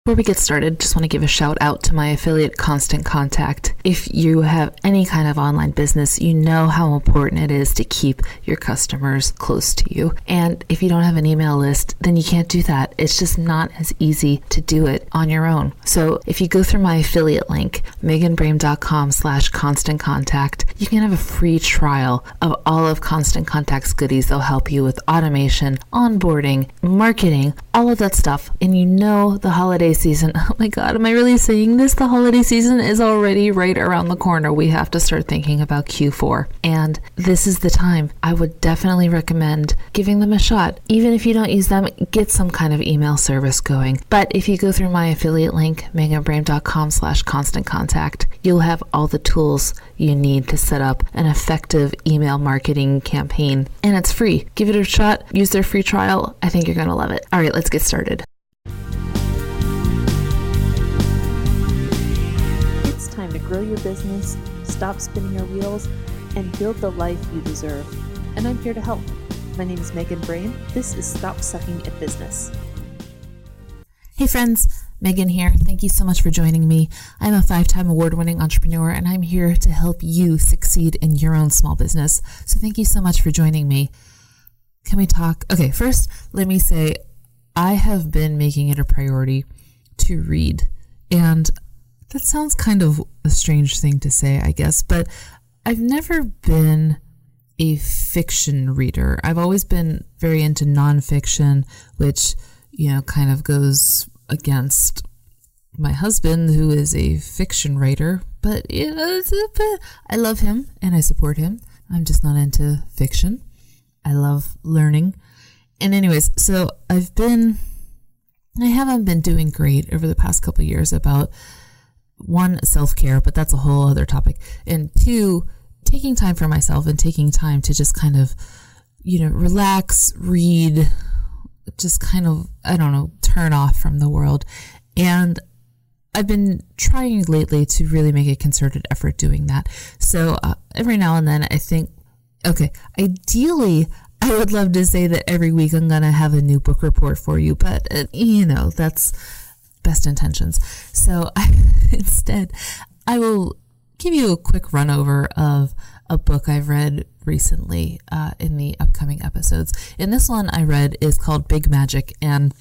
Before we get started, just want to give a shout out to my affiliate Constant Contact. If you have any kind of online business, you know how important it is to keep your customers close to you. And if you don't have an email list, then you can't do that. It's just not as easy to do it on your own. So if you go through my affiliate link, meganbrame.com/constant contact, you can have a free trial of all of Constant Contact's goodies. They'll help you with automation, onboarding, marketing, all of that stuff. And you know the holiday season. Oh my God, am I really saying this? The holiday season is already right around the corner. We have to start thinking about Q4. And this is the time. I would definitely recommend giving them a shot. Even if you don't use them, get some kind of email service going. But if you go through my affiliate link, meganbrame.com/constant contact, you'll have all the tools you need to set up an effective email marketing campaign. And it's free. Give it a shot. Use their free trial. I think you're going to love it. All right, let's get started. Time to grow your business, stop spinning your wheels, and build the life you deserve. And I'm here to help. My name is Megan Brame. This is Stop Sucking at Business. Hey friends, Megan here. Thank you so much for joining me. I'm a 5-time award-winning entrepreneur, and I'm here to help you succeed in your own small business. So thank you so much for joining me. Can we talk? Okay, first, let me say I have been making it a priority to read. And that sounds kind of a strange thing to say, I guess, but I've never been a fiction reader. I've always been very into nonfiction, which, kind of goes against my husband, who is a fiction writer, but I love him and I support him. I'm just not into fiction. I love learning. And anyways, so I haven't been doing great over the past couple of years about, one, self-care, but that's a whole other topic. And two, taking time for myself and taking time to just kind of, relax, read, just kind of, turn off from the world. And I've been trying lately to really make a concerted effort doing that. So every now and then I think, okay, ideally, I would love to say that every week I'm going to have a new book report for you, but, that's best intentions. So instead, I will give you a quick run over of a book I've read recently in the upcoming episodes. And this one I read is called Big Magic. And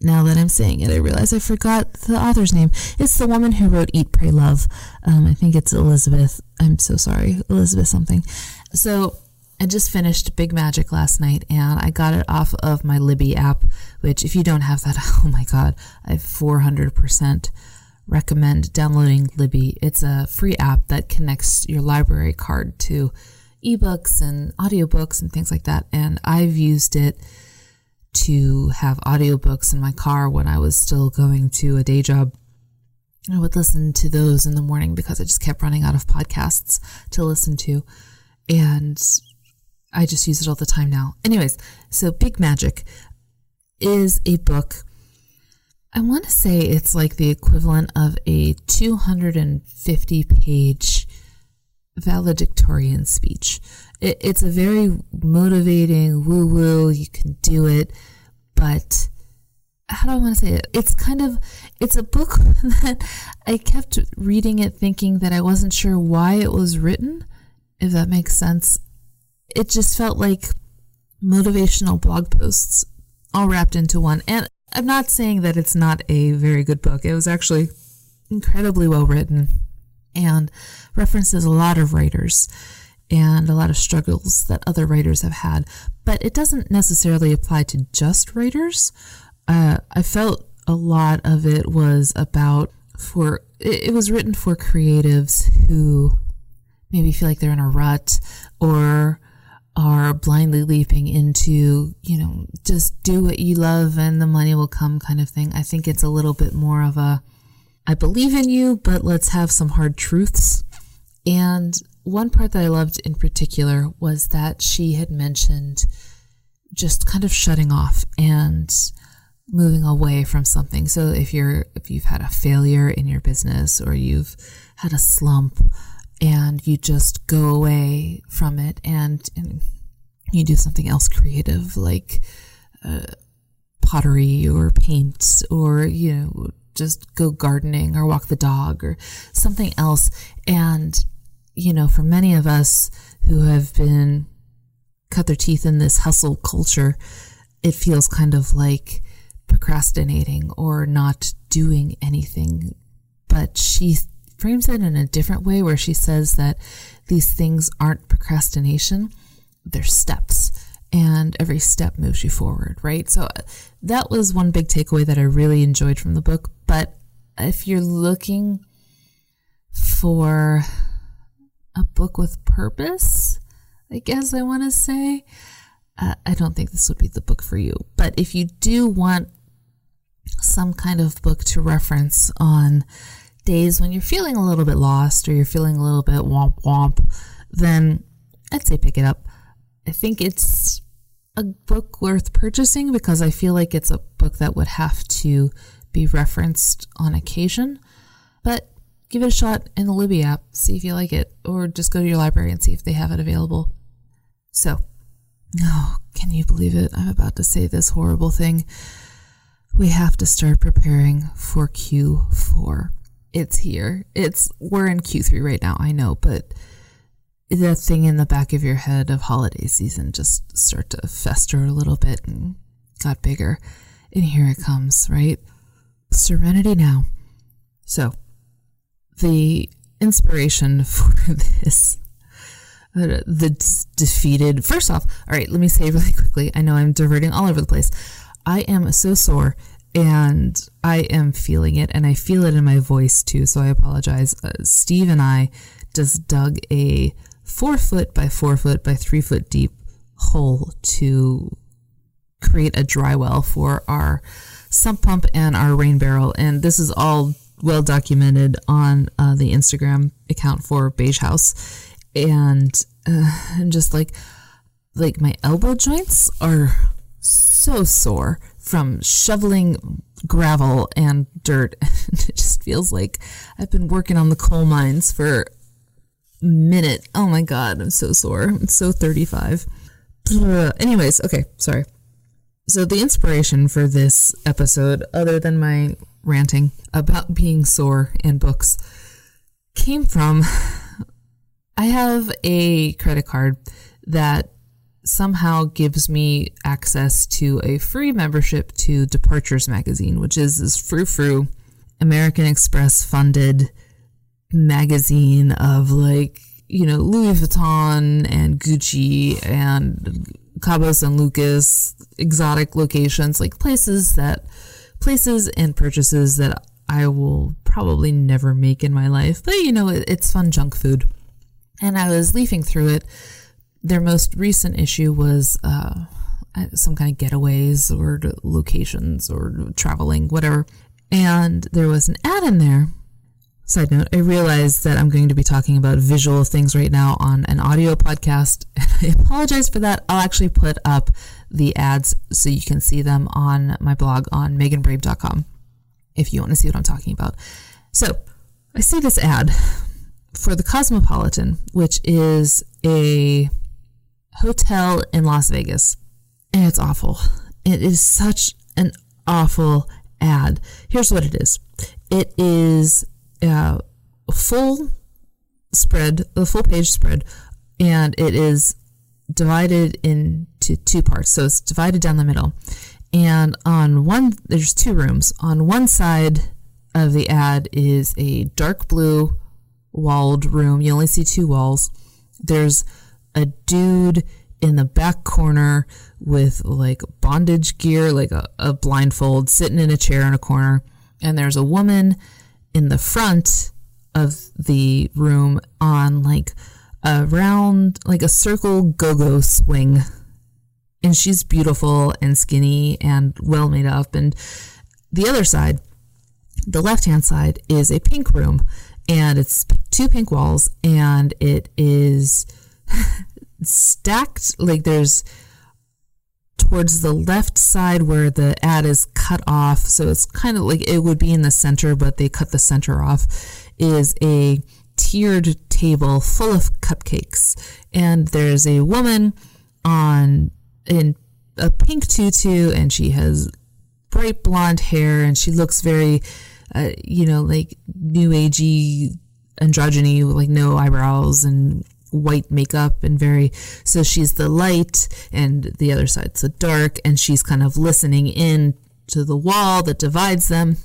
now that I'm saying it, I realize I forgot the author's name. It's the woman who wrote Eat, Pray, Love. I think it's Elizabeth. I'm so sorry. Elizabeth something. So I just finished Big Magic last night, and I got it off of my Libby app, which if you don't have that, oh my God, I 400% recommend downloading Libby. It's a free app that connects your library card to ebooks and audiobooks and things like that. And I've used it to have audiobooks in my car when I was still going to a day job. I would listen to those in the morning because I just kept running out of podcasts to listen to. And I just use it all the time now. Anyways, so Big Magic is a book. I want to say it's like the equivalent of a 250-page valedictorian speech. It's a very motivating, woo-woo, you can do it, but how do I want to say it? It's a book that I kept reading it thinking that I wasn't sure why it was written, if that makes sense. It just felt like motivational blog posts all wrapped into one. And I'm not saying that it's not a very good book. It was actually incredibly well written and references a lot of writers and a lot of struggles that other writers have had. But it doesn't necessarily apply to just writers. I felt a lot of it was it was written for creatives who maybe feel like they're in a rut or are blindly leaping into, just do what you love and the money will come kind of thing. I think it's a little bit more of a, I believe in you, but let's have some hard truths. And one part that I loved in particular was that she had mentioned just kind of shutting off and moving away from something. So if you've had a failure in your business or you've had a slump, and you just go away from it and you do something else creative, like pottery or paint or, just go gardening or walk the dog or something else. And, for many of us who have been cut their teeth in this hustle culture, it feels kind of like procrastinating or not doing anything. But she frames it in a different way where she says that these things aren't procrastination, they're steps. And every step moves you forward, right? So that was one big takeaway that I really enjoyed from the book. But if you're looking for a book with purpose, I guess I want to say, I don't think this would be the book for you. But if you do want some kind of book to reference on days when you're feeling a little bit lost or you're feeling a little bit womp womp, then I'd say pick it up. I think it's a book worth purchasing because I feel like it's a book that would have to be referenced on occasion. But give it a shot in the Libby app, see if you like it, or just go to your library and see if they have it available. So, can you believe it? I'm about to say this horrible thing. We have to start preparing for Q4. It's here. We're in Q3 right now, I know, but that thing in the back of your head of holiday season just start to fester a little bit and got bigger. And here it comes, right? Serenity now. So, the inspiration for this, the defeated, first off, all right, let me say really quickly, I know I'm diverting all over the place. I am so sore and I am feeling it, and I feel it in my voice too, so I apologize. Steve and I just dug a 4 foot by 4 foot by 3 foot deep hole to create a dry well for our sump pump and our rain barrel. And this is all well documented on the Instagram account for Beige House. And I'm just like my elbow joints are so sore from shoveling gravel and dirt. It just feels like I've been working on the coal mines for minute. Oh my God, I'm so sore. I'm so 35. Anyways, okay, sorry. So the inspiration for this episode, other than my ranting about being sore and books, came from, I have a credit card that somehow gives me access to a free membership to Departures magazine, which is this frou-frou American Express funded magazine of Louis Vuitton and Gucci and Cabo San Lucas, exotic locations, places and purchases that I will probably never make in my life. But, it's fun junk food. And I was leafing through it. Their most recent issue was some kind of getaways or locations or traveling, whatever. And there was an ad in there. Side note, I realize that I'm going to be talking about visual things right now on an audio podcast. I apologize for that. I'll actually put up the ads so you can see them on my blog on meganbrave.com if you want to see what I'm talking about. So I see this ad for the Cosmopolitan, which is a hotel in Las Vegas. And it's awful. It is such an awful ad. Here's what it is. It is a full page spread, and it is divided into 2 parts. So it's divided down the middle. And there's 2 rooms. On one side of the ad is a dark blue walled room. You only see 2 walls. There's a dude in the back corner with bondage gear, a blindfold, sitting in a chair in a corner. And there's a woman in the front of the room on a circle go-go swing. And she's beautiful and skinny and well made up. And the other side, the left-hand side, is a pink room. And it's 2 pink walls, and it is stacked. There's towards the left side where the ad is cut off, so it's kind of like it would be in the center, but they cut the center off, is a tiered table full of cupcakes. And there's a woman in a pink tutu, and she has bright blonde hair, and she looks very, like new agey, androgyny, like no eyebrows and white makeup, and so she's the light and the other side's the dark, and she's kind of listening in to the wall that divides them.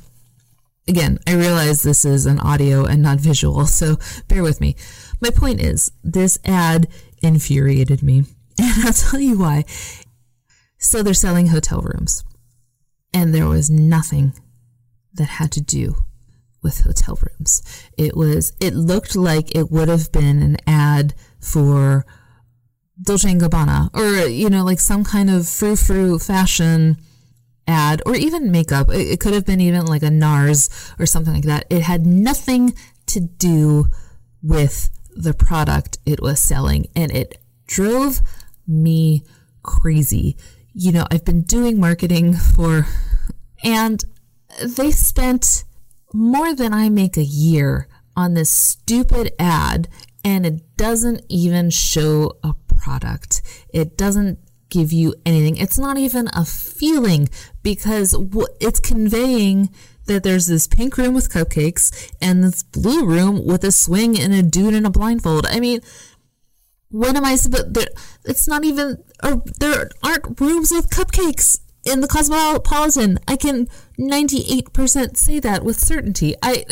Again, I realize this is an audio and not visual, so bear with me. My point is, this ad infuriated me, and I'll tell you why. So they're selling hotel rooms, and there was nothing that had to do with hotel rooms. It looked like it would have been an ad for Dolce & Gabbana, or, like some kind of frou-frou fashion ad, or even makeup. It could have been even like a NARS or something like that. It had nothing to do with the product it was selling, and it drove me crazy. I've been doing marketing and they spent more than I make a year on this stupid ad, and it doesn't even show a product. It doesn't give you anything. It's not even a feeling, because it's conveying that there's this pink room with cupcakes and this blue room with a swing and a dude in a blindfold. I mean, what am I supposed? It's not even. There aren't rooms with cupcakes in the Cosmopolitan. I can 98% say that with certainty. It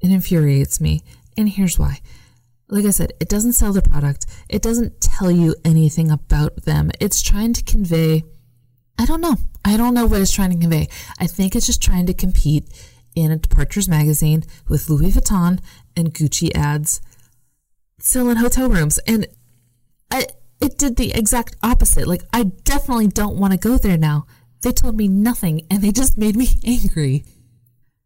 infuriates me, and here's why. Like I said, it doesn't sell the product. It doesn't tell you anything about them. It's trying to convey, I don't know what it's trying to convey. I think it's just trying to compete in a Departures magazine with Louis Vuitton and Gucci ads selling hotel rooms. And it did the exact opposite. Like, I definitely don't want to go there now. They told me nothing, and they just made me angry.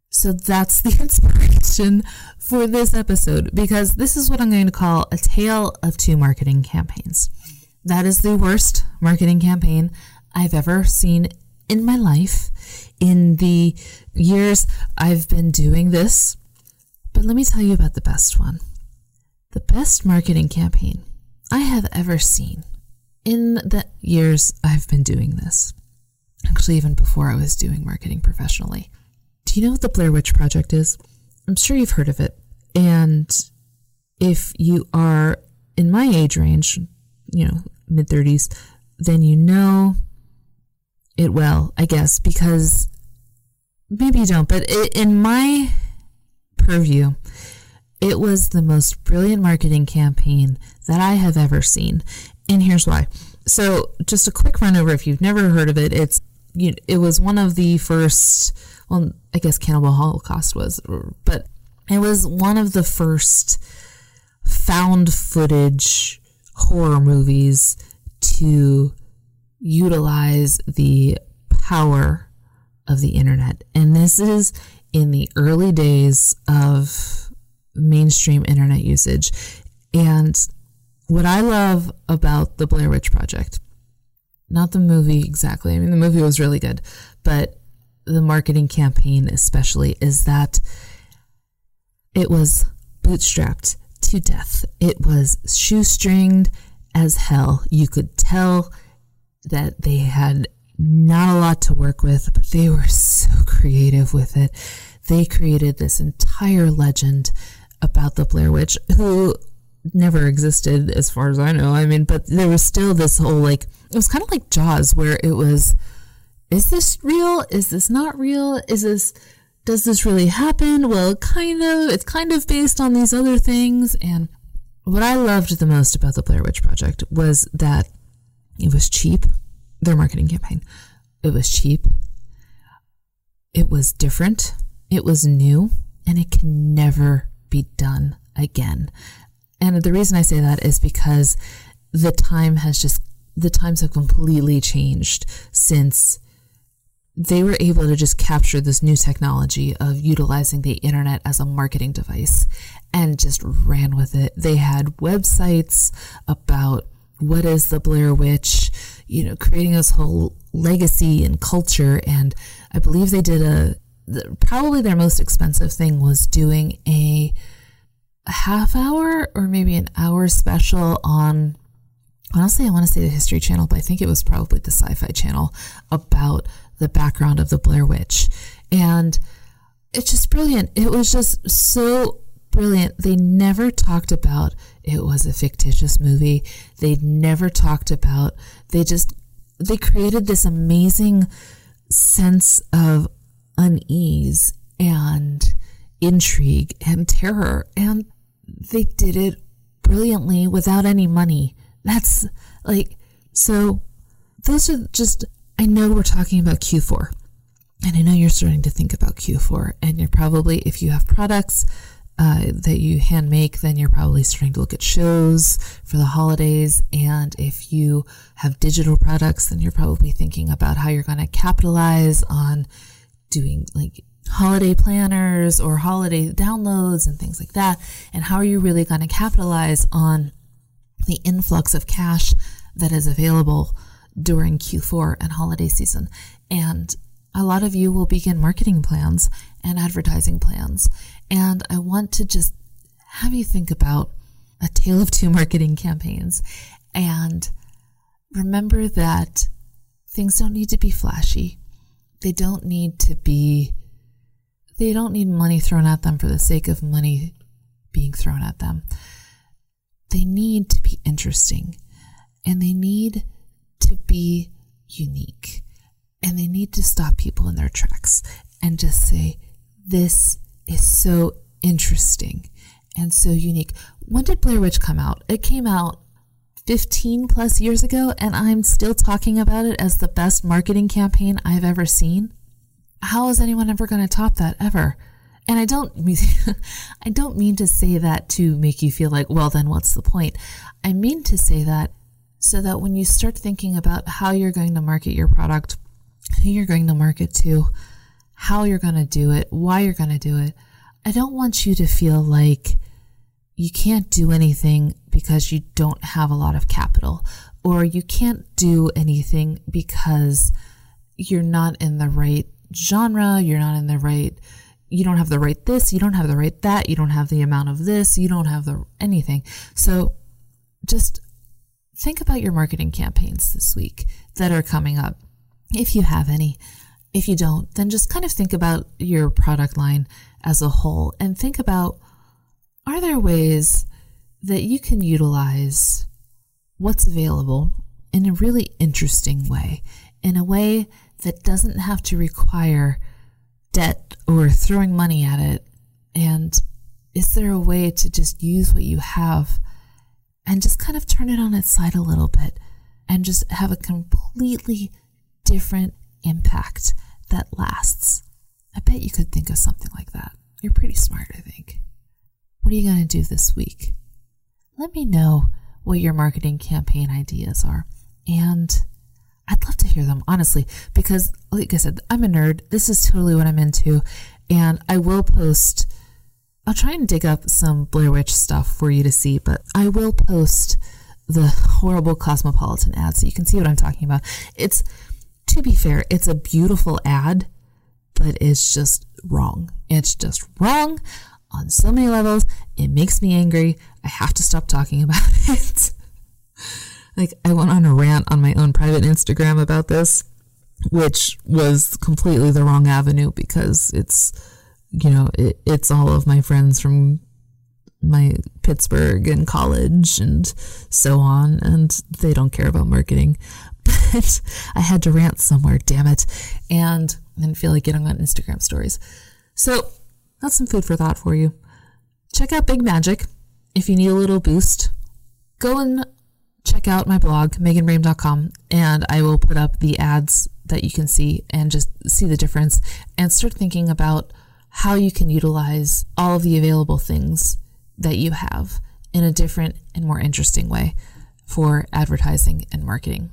So that's the inspiration for this episode, because this is what I'm going to call a tale of two marketing campaigns. That is the worst marketing campaign I've ever seen in my life in the years I've been doing this. But let me tell you about the best one. The best marketing campaign I have ever seen in the years I've been doing this. Actually, even before I was doing marketing professionally. Do you know what the Blair Witch Project is? I'm sure you've heard of it. And if you are in my age range, mid-30s, then you know it well, I guess, because maybe you don't, but in my purview, it was the most brilliant marketing campaign that I have ever seen. And here's why. So just a quick run over if you've never heard of it. It was one of the first, well, I guess Cannibal Holocaust was, but it was one of the first found footage horror movies to utilize the power of the internet. And this is in the early days of mainstream internet usage. And what I love about the Blair Witch Project, not the movie exactly, I mean, the movie was really good, but the marketing campaign especially, is that it was bootstrapped to death. It was shoestringed as hell. You could tell that they had not a lot to work with, but they were so creative with it. They created this entire legend about the Blair Witch, who never existed as far as I know. I mean, but there was still this whole, it was kind of like Jaws, where it was, is this real? Is this not real? does this really happen? Well, it's kind of based on these other things. And what I loved the most about the Blair Witch Project was that it was cheap. Their marketing campaign. It was cheap. It was different. It was new, and it can never be done again. And the reason I say that is because the times have completely changed since they were able to just capture this new technology of utilizing the internet as a marketing device and just ran with it. They had websites about what is the Blair Witch, creating this whole legacy and culture. And I believe they did probably their most expensive thing was doing a half hour or maybe an hour special on honestly, I want to say the History Channel, but I think it was probably the Sci-Fi Channel, about the background of the Blair Witch. And it's just brilliant. It was just so brilliant. They never talked about it was a fictitious movie. They never talked about, they created this amazing sense of unease and intrigue and terror. And they did it brilliantly without any money. That's like, so those are just, I know we're talking about Q4, and I know you're starting to think about Q4, and you're probably, if you have products that you hand make, then you're probably starting to look at shows for the holidays. And if you have digital products, then you're probably thinking about how you're going to capitalize on doing like holiday planners or holiday downloads and things like that. And how are you really going to capitalize on the influx of cash that is available during Q4 and holiday season? And a lot of you will begin marketing plans and advertising plans. And I want to just have you think about a tale of two marketing campaigns, and remember that things don't need to be flashy. They don't need money thrown at them for the sake of money being thrown at them. They need to be interesting, and they need to be unique, and they need to stop people in their tracks and just say, this is so interesting and so unique. When did Blair Witch come out? It came out 15 plus years ago, and I'm still talking about it as the best marketing campaign I've ever seen. How is anyone ever going to top that ever? And I don't mean to say that to make you feel like, well, then what's the point? I mean to say that so that when you start thinking about how you're going to market your product, who you're going to market to, how you're going to do it, why you're going to do it, I don't want you to feel like you can't do anything because you don't have a lot of capital, or you can't do anything because you're not in the right genre, you don't have the right this, you don't have the right that, you don't have the amount of this, you don't have anything. So just think about your marketing campaigns this week that are coming up, if you have any. If you don't, then just kind of think about your product line as a whole and think about, are there ways that you can utilize what's available in a really interesting way, in a way that doesn't have to require debt or throwing money at it? And is there a way to just use what you have and just kind of turn it on its side a little bit and just have a completely different impact that lasts? I bet you could think of something like that. You're pretty smart, I think. What are you going to do this week? Let me know what your marketing campaign ideas are. And I'd love to hear them, honestly, because like I said, I'm a nerd. This is totally what I'm into. And I'll try and dig up some Blair Witch stuff for you to see, but I will post the horrible Cosmopolitan ad so you can see what I'm talking about. To be fair, it's a beautiful ad, but it's just wrong. It's just wrong on so many levels. It makes me angry. I have to stop talking about it. Like, I went on a rant on my own private Instagram about this, which was completely the wrong avenue because it's all of my friends from my Pittsburgh and college and so on, and they don't care about marketing. But I had to rant somewhere, damn it. And I didn't feel like getting on Instagram stories. So that's some food for thought for you. Check out Big Magic. If you need a little boost, go and check out my blog, meganbrame.com, and I will put up the ads that you can see and just see the difference and start thinking about how you can utilize all of the available things that you have in a different and more interesting way for advertising and marketing.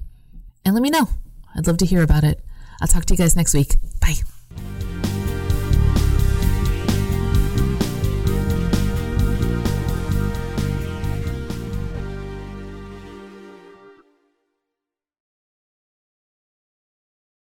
And let me know. I'd love to hear about it. I'll talk to you guys next week. Bye.